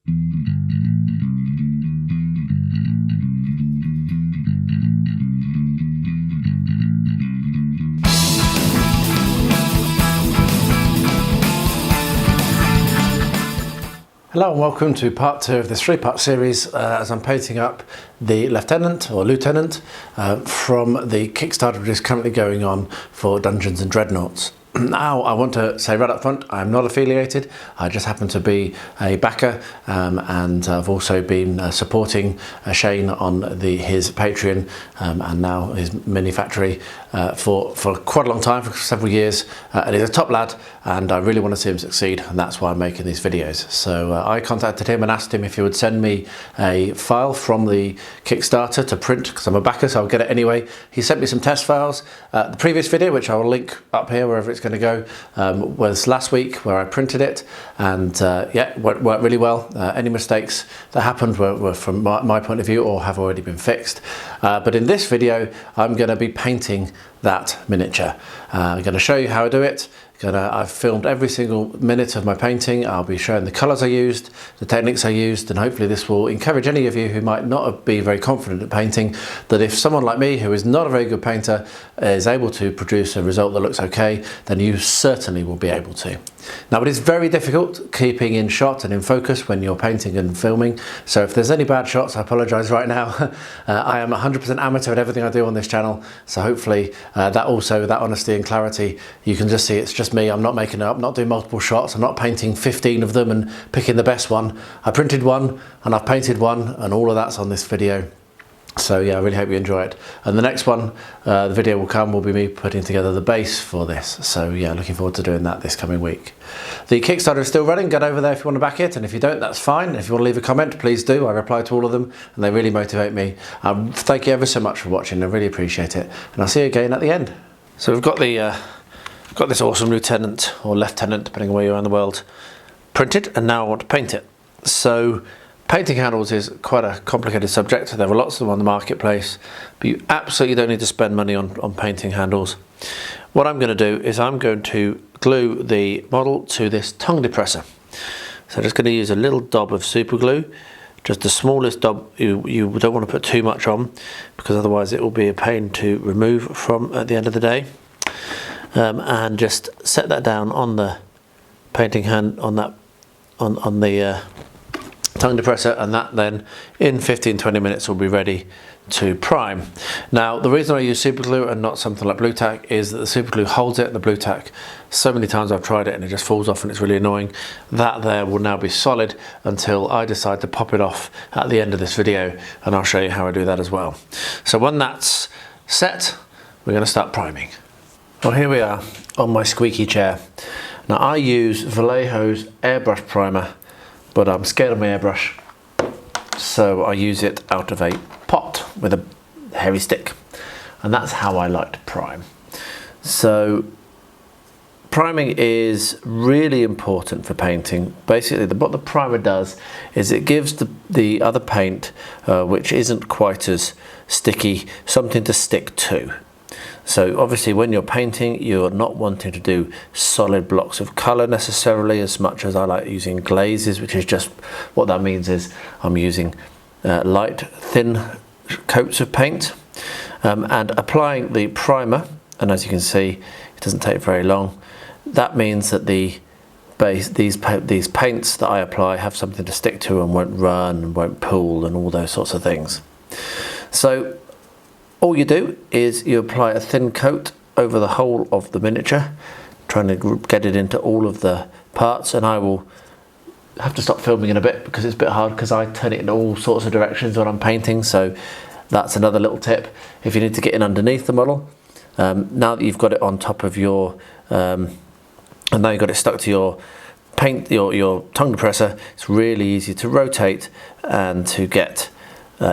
Hello and welcome to part 2 of this 3-part series as I'm painting up the Lieutenant or Lieutenant from the Kickstarter that is currently going on for Dungeons and Dreadnoughts. Now, I want to say right up front, I'm not affiliated. I just happen to be a backer, and I've also been supporting Shane on his Patreon and now his mini factory for quite a long time, for several years. And he's a top lad, and I really want to see him succeed, and that's why I'm making these videos. So I contacted him and asked him if he would send me a file from the Kickstarter to print, because I'm a backer, so I'll get it anyway. He sent me some test files. The previous video, which I will link up here wherever it's going to go, was last week, where I printed it, and yeah, worked really well. Any mistakes that happened were from my point of view or have already been fixed. But in this video, I'm going to be painting that miniature. I'm going to show you how I do it. I've filmed every single minute of my painting. I'll be showing the colours I used, the techniques I used, and hopefully this will encourage any of you who might not be very confident at painting, that if someone like me, who is not a very good painter, is able to produce a result that looks okay, then you certainly will be able to. Now, it is very difficult keeping in shot and in focus when you're painting and filming, so if there's any bad shots, I apologise right now. I am 100% amateur at everything I do on this channel, so hopefully that honesty and clarity, you can just see it's just me. I'm not making it up, not doing multiple shots, I'm not painting 15 of them and picking the best one. I printed one and I've painted one, and all of that's on this video. So yeah, I really hope you enjoy it. And the next one, the video will be me putting together the base for this. So yeah, looking forward to doing that this coming week. The Kickstarter is still running. Get over there if you want to back it, and if you don't, that's fine. If you want to leave a comment, please do. I reply to all of them, and they really motivate me. Thank you ever so much for watching. I really appreciate it, and I'll see you again at the end. So we've got this awesome Lieutenant, or Lieutenant, depending on where you are in the world, printed, and now I want to paint it. So painting handles is quite a complicated subject. There are lots of them on the marketplace, but you absolutely don't need to spend money on painting handles. What I'm going to do is I'm going to glue the model to this tongue depressor. So I'm just going to use a little dob of super glue, just the smallest dob. You don't want to put too much on, because otherwise it will be a pain to remove from at the end of the day. And just set that down on the painting hand, on the tongue depressor, and that then in 15-20 minutes will be ready to prime. Now, the reason I use super glue and not something like blue tack is that the super glue holds it. The blue tack, so many times I've tried it and it just falls off and it's really annoying. That there will now be solid until I decide to pop it off at the end of this video, and I'll show you how I do that as well. So when that's set, we're going to start priming. Well, here we are on my squeaky chair. Now, I use Vallejo's airbrush primer, but I'm scared of my airbrush, so I use it out of a pot with a hairy stick, and that's how I like to prime. So priming is really important for painting. Basically, what the primer does is it gives the other paint, which isn't quite as sticky, something to stick to. So obviously when you're painting, you're not wanting to do solid blocks of colour necessarily, as much as I like using glazes, which is just, what that means is I'm using light, thin coats of paint, and applying the primer, and as you can see, it doesn't take very long. That means that the base, these paints that I apply have something to stick to and won't run and won't pool and all those sorts of things. So all you do is you apply a thin coat over the whole of the miniature, trying to get it into all of the parts, and I will have to stop filming in a bit because it's a bit hard, because I turn it in all sorts of directions when I'm painting. So that's another little tip if you need to get in underneath the model. Now that you've got it on top of your and now you've got it stuck to your paint, your tongue depressor, it's really easy to rotate and to get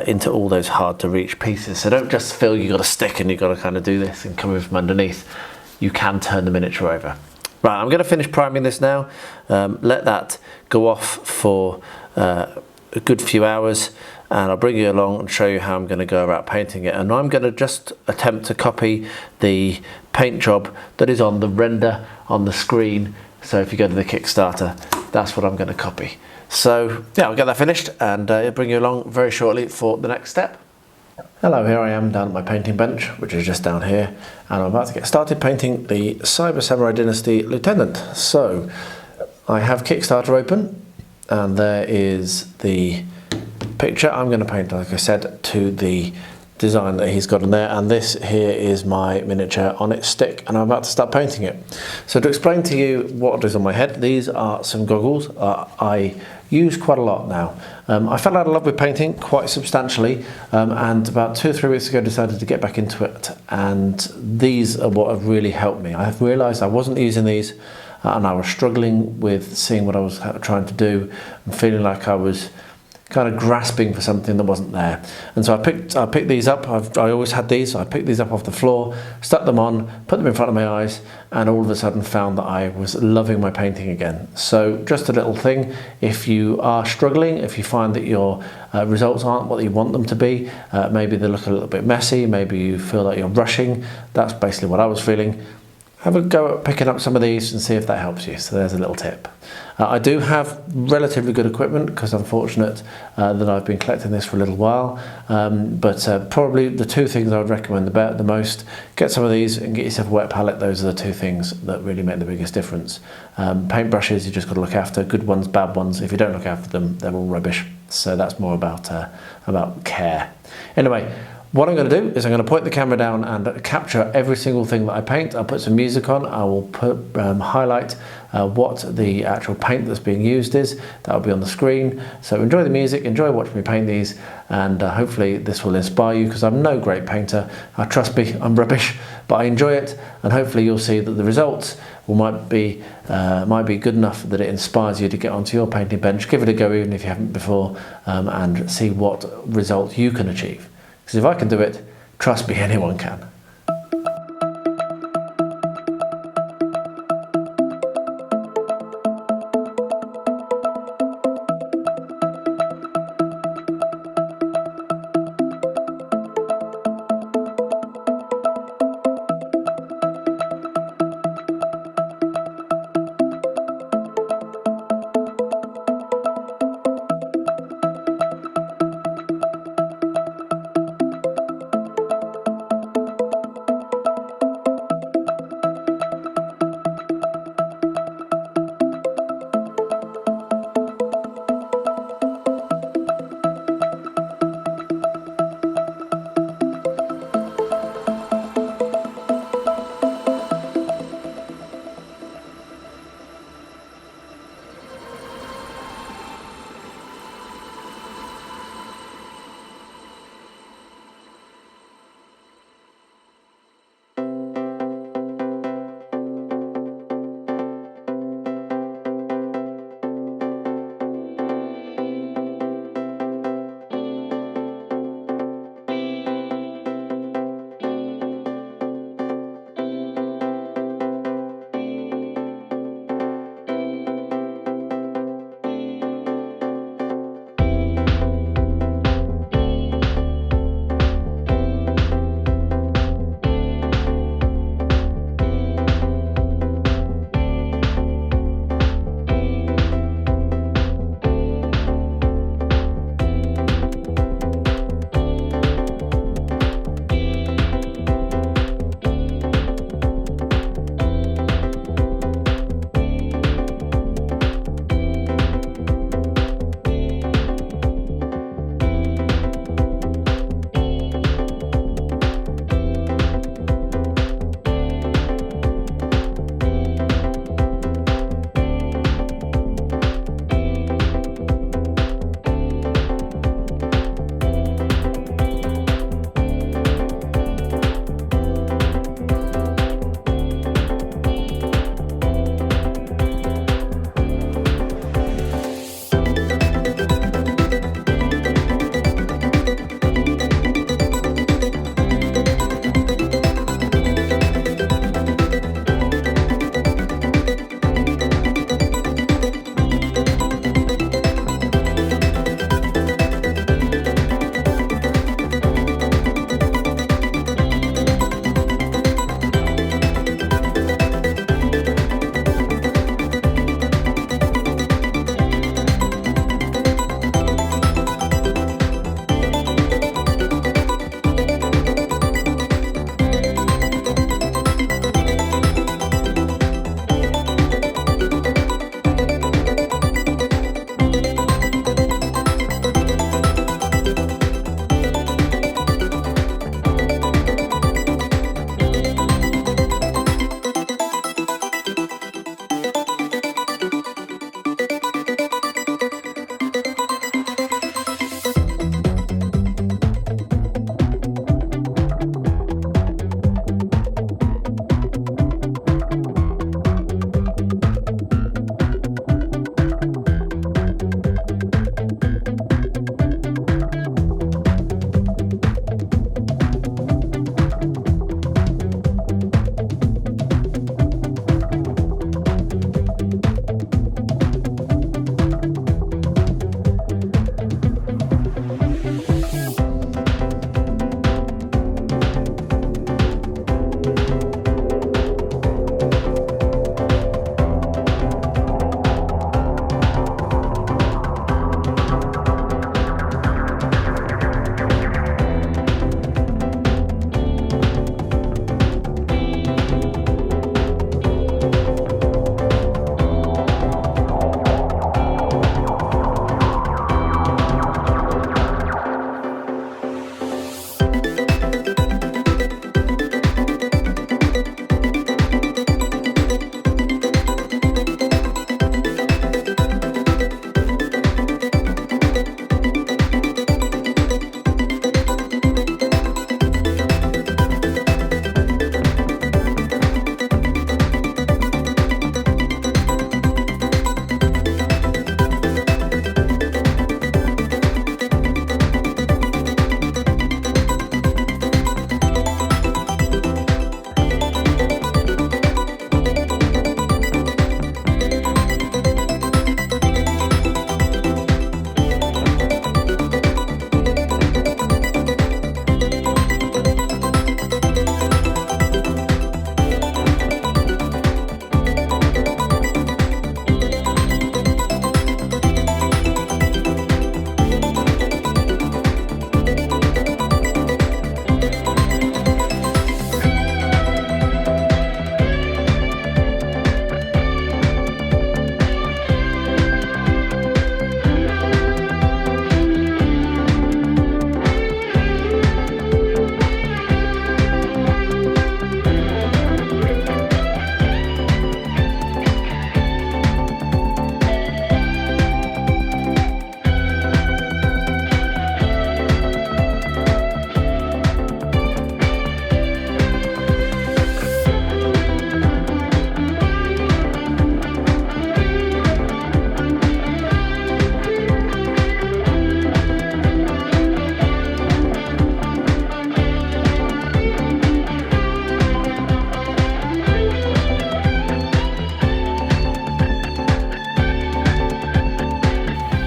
into all those hard to reach pieces. So don't just feel you've got a stick and you've got to kind of do this and come in from underneath. You can turn the miniature over. Right, I'm going to finish priming this now. Let that go off for a good few hours, and I'll bring you along and show you how I'm going to go about painting it. And I'm going to just attempt to copy the paint job that is on the render on the screen. So if you go to the Kickstarter, that's what I'm going to copy. So yeah, I'll get that finished and I'll bring you along very shortly for the next step. Hello, here I am down at my painting bench, which is just down here, and I'm about to get started painting the Cyber Samurai Dynasty Lieutenant. So I have Kickstarter open, and there is the picture. I'm going to paint, like I said, to the design that he's got in there, and this here is my miniature on its stick, and I'm about to start painting it. So to explain to you what is on my head, these are some goggles I use quite a lot now. I fell out of love with painting quite substantially, and about 2 or 3 weeks ago decided to get back into it, and these are what have really helped me. I have realised I wasn't using these, and I was struggling with seeing what I was trying to do and feeling like I was kind of grasping for something that wasn't there. And so I picked these up. I always had these. I picked these up off the floor, stuck them on, put them in front of my eyes, and all of a sudden found that I was loving my painting again. So just a little thing, if you are struggling, if you find that your results aren't what you want them to be, maybe they look a little bit messy, maybe you feel like you're rushing, that's basically what I was feeling. Have a go at picking up some of these and see if that helps you. So there's a little tip. I do have relatively good equipment because I'm fortunate that I've been collecting this for a little while, but probably the 2 things I would recommend the most, get some of these and get yourself a wet palette. Those are the 2 things that really make the biggest difference. Paintbrushes, you just got to look after, good ones, bad ones. If you don't look after them, they're all rubbish. So that's more about care. Anyway, what I'm going to do is I'm going to point the camera down and capture every single thing that I paint. I'll put some music on. I will highlight what the actual paint that's being used is. That will be on the screen. So enjoy the music, enjoy watching me paint these, and hopefully this will inspire you, because I'm no great painter. Trust me, I'm rubbish, but I enjoy it, and hopefully you'll see that the results might be good enough that it inspires you to get onto your painting bench. Give it a go even if you haven't before, and see what result you can achieve. Because if I can do it, trust me, anyone can.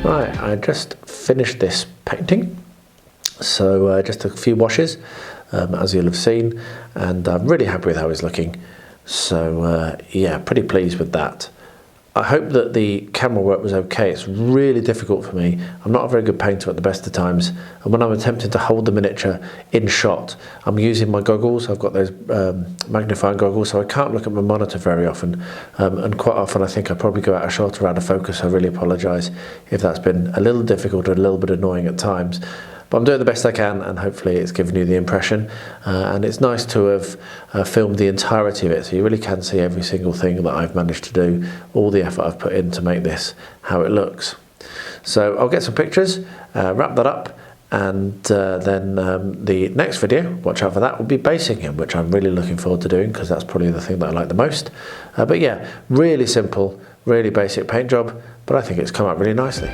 Right, I just finished this painting, so just a few washes, as you'll have seen, and I'm really happy with how it's looking. So yeah, pretty pleased with that. I hope that the camera work was okay. It's really difficult for me. I'm not a very good painter at the best of times, and when I'm attempting to hold the miniature in shot, I'm using my goggles. I've got those magnifying goggles, so I can't look at my monitor very often, and quite often I think I probably go out of shot or out of focus. I really apologise if that's been a little difficult or a little bit annoying at times. But I'm doing the best I can, and hopefully it's given you the impression. And it's nice to have filmed the entirety of it, so you really can see every single thing that I've managed to do, all the effort I've put in to make this how it looks. So I'll get some pictures, wrap that up, and then the next video, watch out for that, will be basing him, which I'm really looking forward to doing, because that's probably the thing that I like the most. But yeah, really simple, really basic paint job, but I think it's come out really nicely.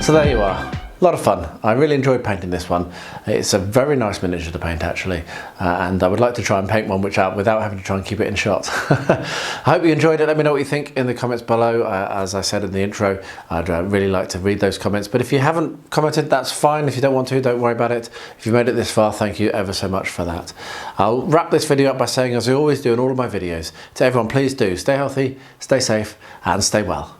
So there you are, a lot of fun. I really enjoyed painting this one. It's a very nice miniature to paint actually, and I would like to try and paint one without having to try and keep it in shot. I hope you enjoyed it. Let me know what you think in the comments below. As I said in the intro, I'd really like to read those comments, but if you haven't commented, that's fine. If you don't want to, don't worry about it. If you made it this far, thank you ever so much for that. I'll wrap this video up by saying, as I always do in all of my videos, to everyone, please do stay healthy, stay safe, and stay well.